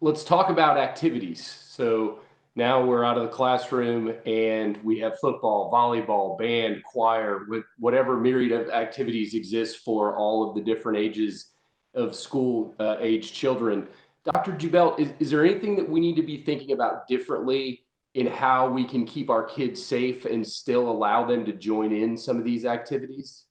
let's talk about activities. So now we're out of the classroom and we have football, volleyball, band, choir, with whatever myriad of activities exist for all of the different ages of school age children. Dr. Jubelt, is there anything that we need to be thinking about differently in how we can keep our kids safe and still allow them to join in some of these activities?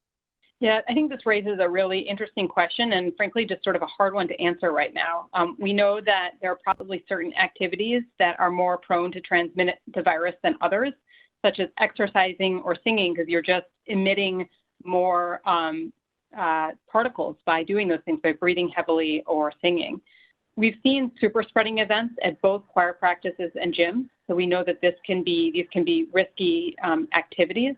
Yeah, I think this raises a really interesting question and frankly, just sort of a hard one to answer right now. We know that there are probably certain activities that are more prone to transmit the virus than others, such as exercising or singing, because you're just emitting more particles by doing those things, by breathing heavily or singing. We've seen super spreading events at both choir practices and gyms, so we know that these can be risky activities.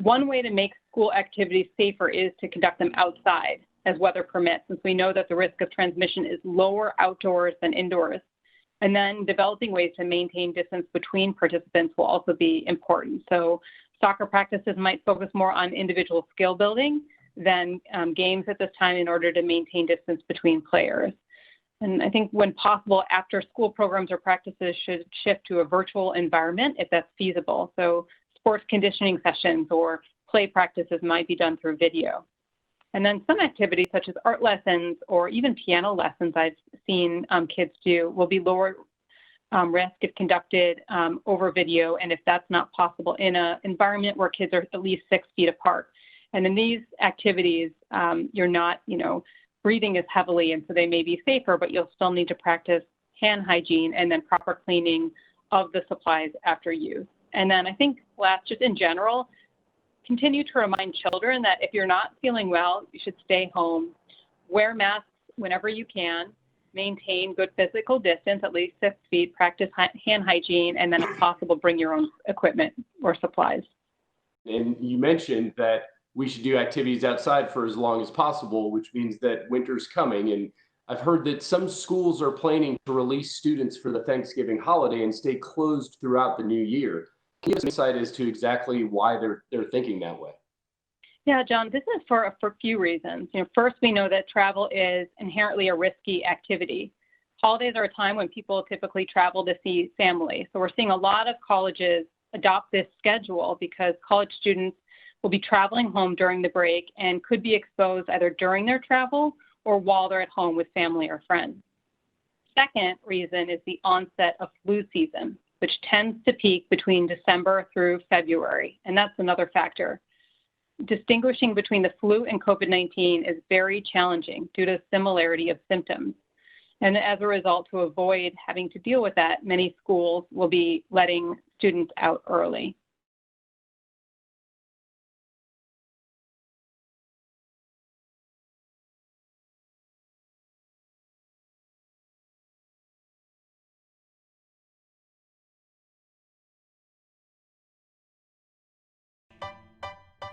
One way to make school activities safer is to conduct them outside as weather permits, since we know that the risk of transmission is lower outdoors than indoors. And then developing ways to maintain distance between participants will also be important. So soccer practices might focus more on individual skill building than games at this time in order to maintain distance between players. And I think when possible, after school programs or practices should shift to a virtual environment if that's feasible. So sports conditioning sessions or play practices might be done through video. And then some activities such as art lessons or even piano lessons I've seen kids do will be lower risk if conducted over video, and if that's not possible in an environment where kids are at least 6 feet apart. And in these activities, you're not, breathing as heavily, and so they may be safer, but you'll still need to practice hand hygiene and then proper cleaning of the supplies after use. And then I think last, just in general, continue to remind children that if you're not feeling well, you should stay home, wear masks whenever you can, maintain good physical distance, at least 6 feet, practice hand hygiene, and then if possible, bring your own equipment or supplies. And you mentioned that we should do activities outside for as long as possible, which means that winter's coming. And I've heard that some schools are planning to release students for the Thanksgiving holiday and stay closed throughout the new year. Can you give us insight as to exactly why they're thinking that way? Yeah, John, this is for a few reasons. First, we know that travel is inherently a risky activity. Holidays are a time when people typically travel to see family. So we're seeing a lot of colleges adopt this schedule because college students will be traveling home during the break and could be exposed either during their travel or while they're at home with family or friends. Second reason is the onset of flu season, which tends to peak between December through February, and that's another factor. Distinguishing between the flu and COVID-19 is very challenging due to similarity of symptoms. And as a result, to avoid having to deal with that, many schools will be letting students out early.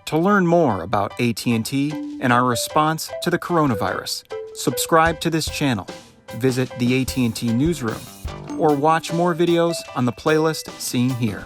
To learn more about AT&T and our response to the coronavirus, subscribe to this channel, visit the AT&T newsroom, or watch more videos on the playlist seen here.